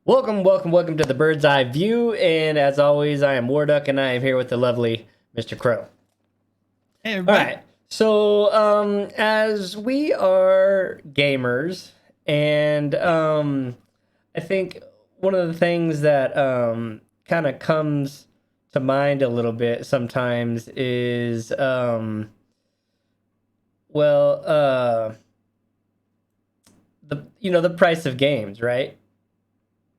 Welcome to the Bird's Eye View. And as always, I am Warduck, and I am here with the lovely Mr. Crow. Hey, All everybody. right. So, as we are gamers, and I think one of the things that kind of comes to mind a little bit sometimes is, well, the price of games, right?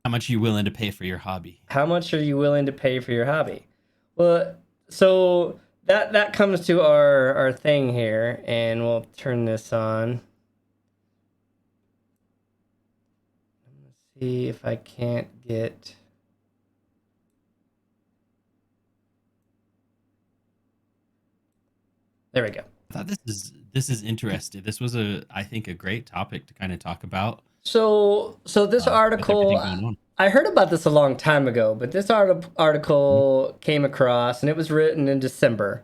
How much are you willing to pay for your hobby? How much are you willing to pay for your hobby? Well, so that comes to our thing here, and we'll turn this on. Let's see if I can't get. There we go. I thought this is interesting. This was I think a great topic to kind of talk about So this with everything article, going on. I heard about this a long time ago, but this Mhm. article came across, and it was written in December.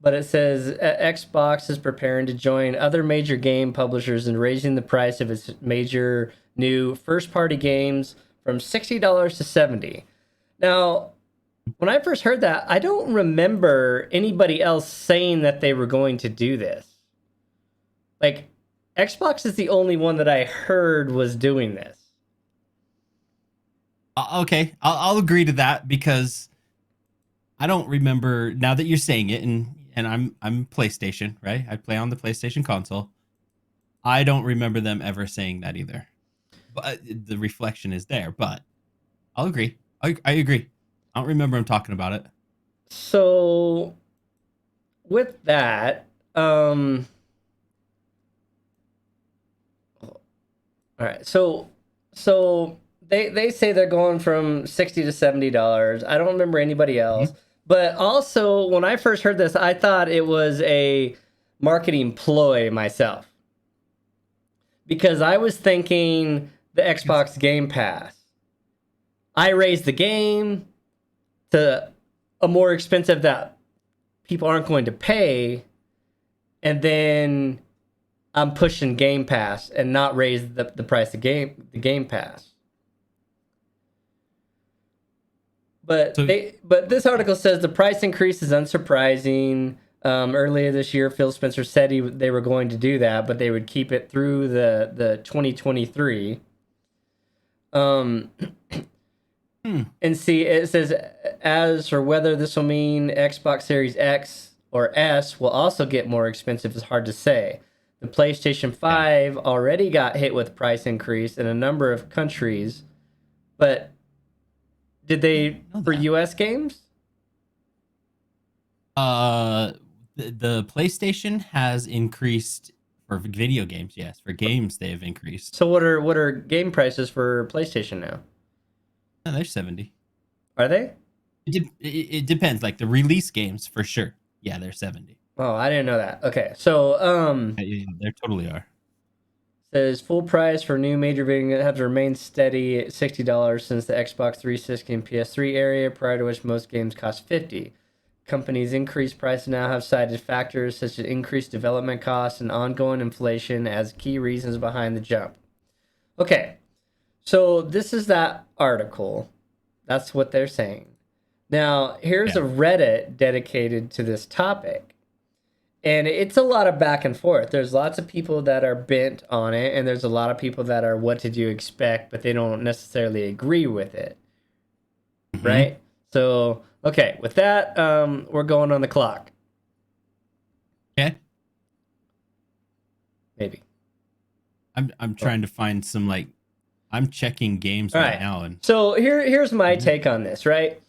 But it says Xbox is preparing to join other major game publishers in raising the price of its major new first-party games from $60 to $70. Now, when I first heard that, I don't remember anybody else saying that they were going to do this. Like, Xbox is the only one that I heard was doing this. Okay, I'll agree to that because I don't remember now that you're saying it, and I'm PlayStation, right? I play on the PlayStation console. I don't remember them ever saying that either. But the reflection is there. But I'll agree. I agree. I don't remember him talking about it. So, with that, all right. So they say they're going from $60 to $70. I don't remember anybody else. Mhm. But also, when I first heard this, I thought it was a marketing ploy myself. Because I was thinking the Xbox Game Pass. I raised the game to a more expensive that people aren't going to pay, and then I'm pushing Game Pass and not raise the price of the Game Pass. So But this article says the price increase is unsurprising. Earlier this year, Phil Spencer said they were going to do that, but they would keep it through the 2023. Um, and see, it says as for whether this will mean Xbox Series X or S will also get more expensive is hard to say. The PlayStation yeah, 5 already got hit with price increase in a number of countries, but did I they didn't know for that. US games? The PlayStation has increased for video games. Yes, for games they have increased. So what are game prices for PlayStation now? Yeah, they're 70. Are they? It depends. Like the release games for sure. Yeah, they're 70. Oh, I didn't know that. Okay. So Yeah, they totally are. says full price for new major video have remained steady at $60 since the Xbox 360 and PS3 area, prior to which most games cost 50. Companies' increased prices now have cited factors such as increased development costs and ongoing inflation as key reasons behind the jump. Okay, so this is that article. That's what they're saying. Now, here's Yeah. a Reddit dedicated to this topic. And it's a lot of back and forth. There's lots of people that are bent on it, and there's a lot of people that are, what did you expect, but they don't necessarily agree with it, Hmm. right? So, okay, with that, we're going on the clock, Okay. maybe. I'm Oh. trying to find some like I'm checking games All right right. now and So here's my Mhm. take on this, right?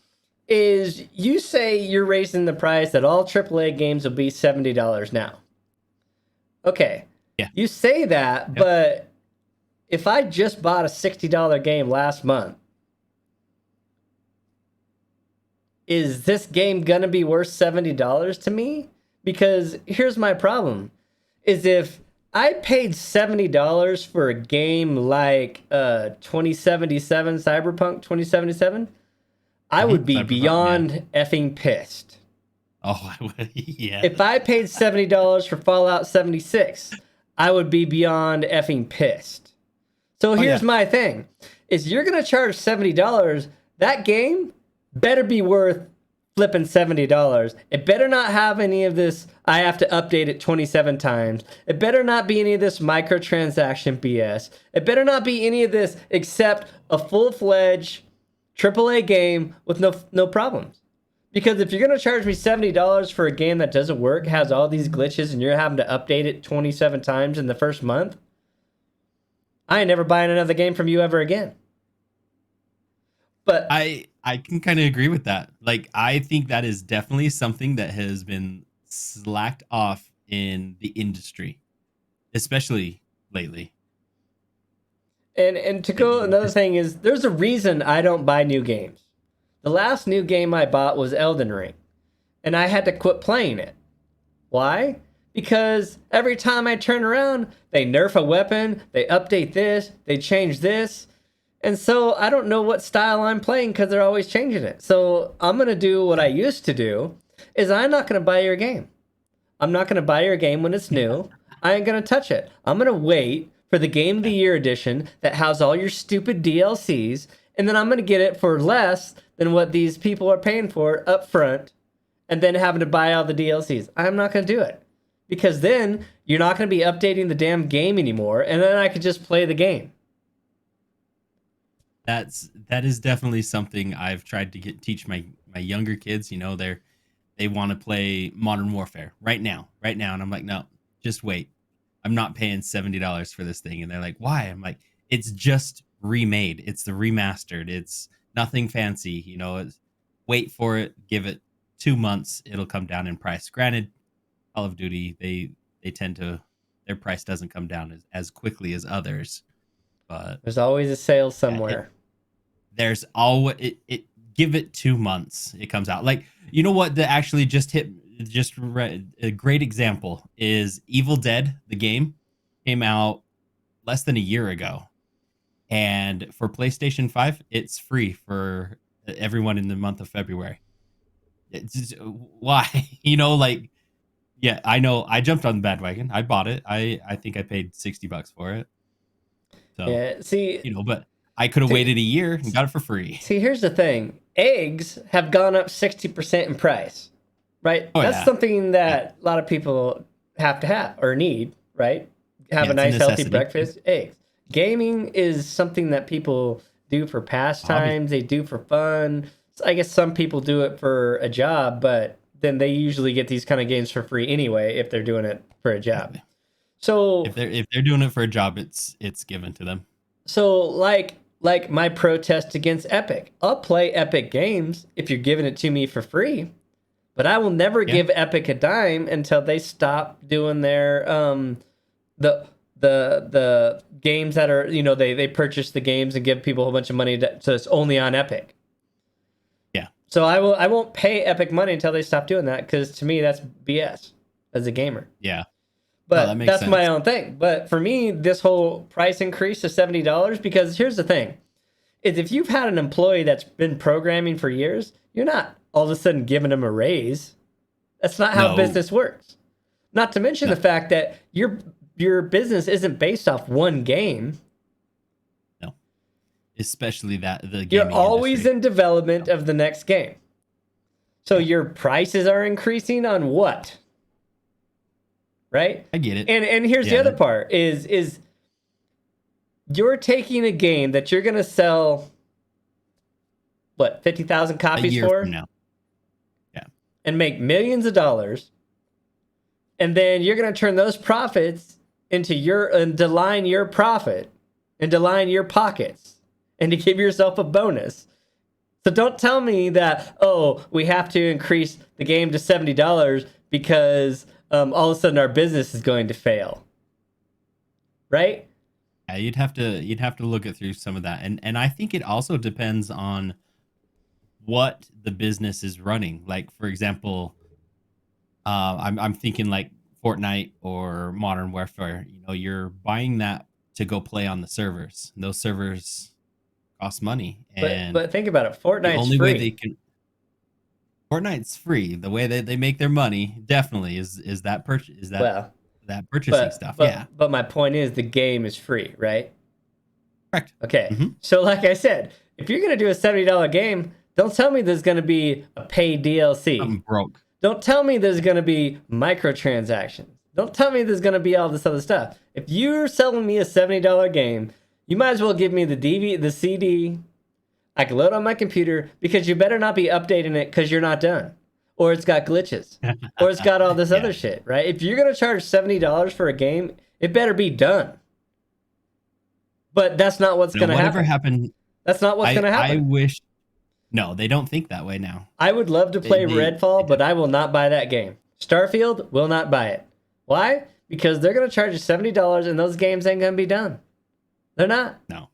Is you say you're raising the price that all AAA games will be $70 now. Okay, Yeah. you say that, Yep. but if I just bought a $60 game last month, is this game gonna be worth $70 to me? Because here's my problem: is if I paid $70 for a game like 2077 Cyberpunk 2077, I would be Cyberpunk. Yeah. beyond effing pissed. Oh, I would. Yeah. If I paid $70 for Fallout 76, I would be beyond effing pissed. So Oh here's yeah. my thing. is you're going to charge $70. That game better be worth flipping $70. It better not have any of this, I have to update it 27 times. It better not be any of this microtransaction BS. It better not be any of this except a full-fledged AAA game with no problems. Because if you're going to charge me $70 for a game that doesn't work, has all these glitches, and you're having to update it 27 times in the first month, I ain't never buying another game from you ever again. But I can kind of agree with that. Like, I think that is definitely something that has been slacked off in the industry, especially lately. And to go, another thing is, there's a reason I don't buy new games. The last new game I bought was Elden Ring, and I had to quit playing it. Why? Because every time I turn around, they nerf a weapon, they update this, they change this. And so I don't know what style I'm playing because they're always changing it. So I'm going to do what I used to do, is I'm not going to buy your game. I'm not going to buy your game when it's new. I ain't going to touch it. I'm going to wait for the Game of the Year edition that has all your stupid DLCs, and then I'm going to get it for less than what these people are paying for up front, and then having to buy all the DLCs. I'm not going to do it. Because then you're not going to be updating the damn game anymore, and then I could just play the game. That is definitely something I've tried to teach my younger kids. You know, they want to play Modern Warfare right now, and I'm like, no, just wait. I'm not paying $70 for this thing, and they're like, why? I'm like, it's just remade. It's the remastered. It's nothing fancy. You know, wait for it. Give it 2 months. It'll come down in price. Granted, Call of Duty, they tend to, their price doesn't come down as quickly as others, but there's always a sale somewhere. There's always it give it 2 months, it comes out. Like, you know what, that actually a great example is Evil Dead. The game came out less than a year ago, and for PlayStation 5 it's free for everyone in the month of February. It's just, why? You know, like, yeah, I know, I jumped on the bandwagon. I bought it. I think I paid $60 for it. So, yeah, see, you know, but I could have waited a year and got it for free. See, here's the thing. Eggs have gone up 60% in price, right? Oh, That's yeah. something that a lot of people have to have or need, right? Have a nice, healthy breakfast. Eggs. Gaming is something that people do for pastimes. They do for fun. So I guess some people do it for a job, but then they usually get these kind of games for free anyway if they're doing it for a job. So if they're doing it for a job, it's given to them. So like my protest against Epic. I'll play Epic games if you're giving it to me for free, but I will never give Epic a dime until they stop doing their the games that are, you know, they purchase the games and give people a whole bunch of money so it's only on Epic. Yeah. So I won't pay Epic money until they stop doing that, because to me that's BS as a gamer. Yeah. But that's my own thing. But for me, this whole price increase to $70, because here's the thing, is if you've had an employee that's been programming for years, you're not all of a sudden giving them a raise. That's not how business works. Not to mention the fact that your business isn't based off one game. No. Especially the gaming You're always industry. in development of the next game. So your prices are increasing on what? Right? I get it. And here's the other part is you're taking a game that you're going to sell, what, 50,000 copies a year for? From now. Yeah. And make millions of dollars. And then you're going to turn those profits into to line your profit and to line your pockets and to give yourself a bonus. So don't tell me that, oh, we have to increase the game to $70 because all of a sudden our business is going to fail, right? Yeah, you'd have to look it through some of that, and I think it also depends on what the business is running. Like, for example, I'm thinking like Fortnite or Modern Warfare. You know, you're buying that to go play on the servers. And those servers cost money, and but think about it. Fortnite's the only free. way they can. Fortnite's free. The way that they make their money definitely is that purchase that purchasing stuff. But my point is the game is free, right? Correct. Okay. Mhm. So like I said, if you're going to do a $70 game, don't tell me there's going to be a paid DLC. Something broke. Don't tell me there's going to be microtransactions. Don't tell me there's going to be all this other stuff. If you're selling me a $70 game, you might as well give me the DVD, the CD. I can load on my computer, because you better not be updating it because you're not done. Or it's got glitches. Or it's got all this other shit, right? If you're going to charge $70 for a game, it better be done. But that's not what's going to happen. Whatever happened. That's not what's going to happen. I wish. No, they don't think that way now. I would love to play Redfall, but I will not buy that game. Starfield, will not buy it. Why? Because they're going to charge you $70 and those games ain't going to be done. They're not. No.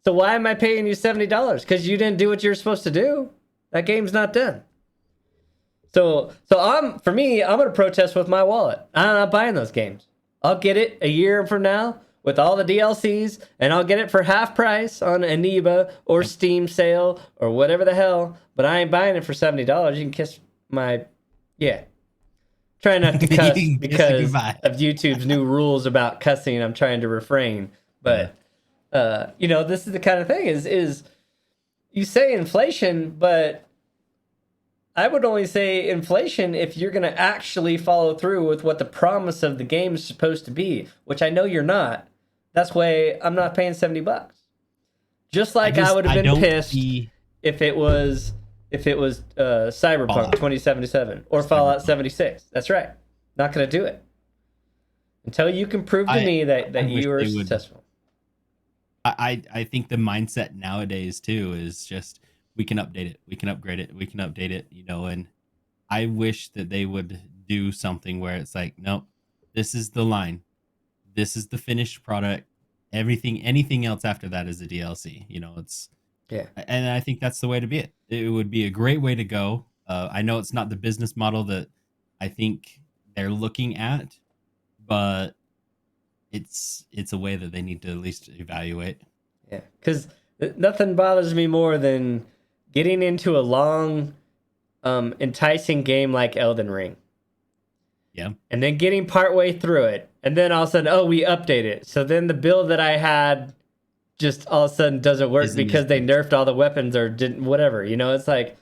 So why am I paying you $70? Because you didn't do what you're supposed to do. That game's not done. So for me, I'm going to protest with my wallet. I'm not buying those games. I'll get it a year from now with all the DLCs, and I'll get it for half price on Aniba or Steam sale or whatever the hell, but I ain't buying it for $70. You can kiss my... Yeah. Try not to cuss because of YouTube's new rules about cussing. I'm trying to refrain. But, this is the kind of thing is you say inflation, but I would only say inflation if you're going to actually follow through with what the promise of the game is supposed to be, which I know you're not. That's why I'm not paying $70. Just like I would have been pissed if it was Cyberpunk 2077 or Fallout 76. That's right. Not going to do it until you can prove to me that you are successful. I think the mindset nowadays too is just we can update it, we can upgrade it, we can update it, and I wish that they would do something where it's like, nope, this is the line. This is the finished product. Anything else after that is a DLC. And I think that's the way to be it. It would be a great way to go. I know it's not the business model that I think they're looking at, but it's a way that they need to at least evaluate. Yeah, because nothing bothers me more than getting into a long, enticing game like Elden Ring. Yeah. And then getting partway through it, and then all of a sudden, we update it. So then the build that I had just all of a sudden doesn't work because they nerfed all the weapons or didn't whatever. It's like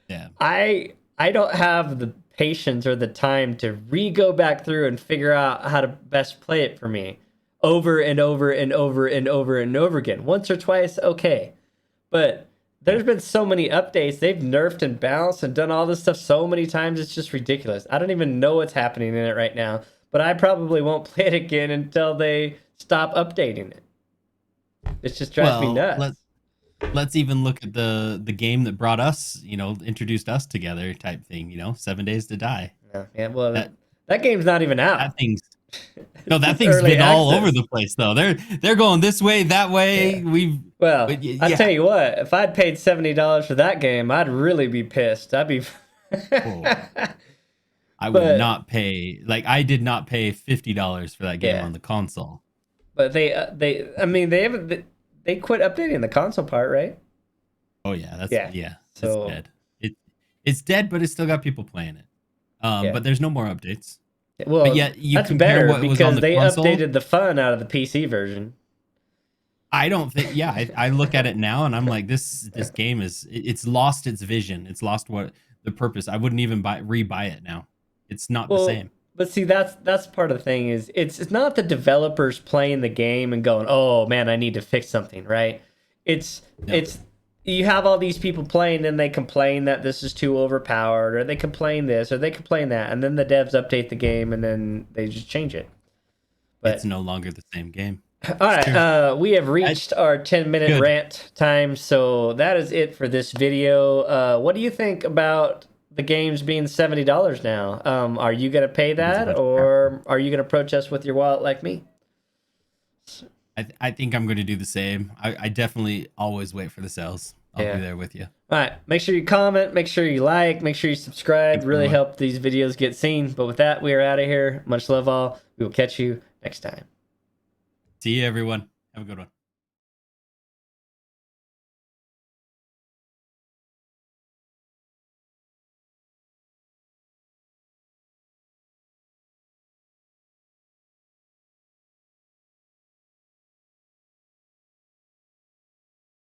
yeah. I don't have the patience or the time to go back through and figure out how to best play it for me over and over and over and over and over again. Once or twice, okay. But there's been so many updates. They've nerfed and bounced and done all this stuff so many times. It's just ridiculous. I don't even know what's happening in it right now, but I probably won't play it again until they stop updating it. It just drives me nuts. Let's even look at the game that brought us, introduced us together type thing, 7 Days to Die. Yeah, well, that game's not even out. That thing's been all over the place though. They're going this way, that way. Yeah. I tell you what, if I'd paid $70 for that game, I'd really be pissed. I'd be I would not pay, I did not pay $50 for that game on the console. But they quit updating the console part, right? Oh yeah, so it's dead. It's dead, but it's still got people playing it. But there's no more updates. Well, but yet you that's compare better because they console, updated the fun out of the PC version. I don't think. Yeah, I look at it now and I'm like, this game it's lost its vision. It's lost what the purpose. I wouldn't even rebuy it now. It's not the same. But see, that's part of the thing is it's not the developers playing the game and going, oh man, I need to fix something, right? It's you have all these people playing and they complain that this is too overpowered, or they complain this, or they complain that, and then the devs update the game and then they just change it. But it's no longer the same game. All right, we have reached our 10-minute rant time, so that is it for this video. What do you think about the games being $70 now? Are you gonna pay that, or are you gonna protest with your wallet like me? I think I'm going to do the same. I definitely always wait for the sales. I'll be there with you. All right. Make sure you comment. Make sure you like. Make sure you subscribe. Thanks, really help these videos get seen. But with that, we are out of here. Much love all. We will catch you next time. See you, everyone. Have a good one.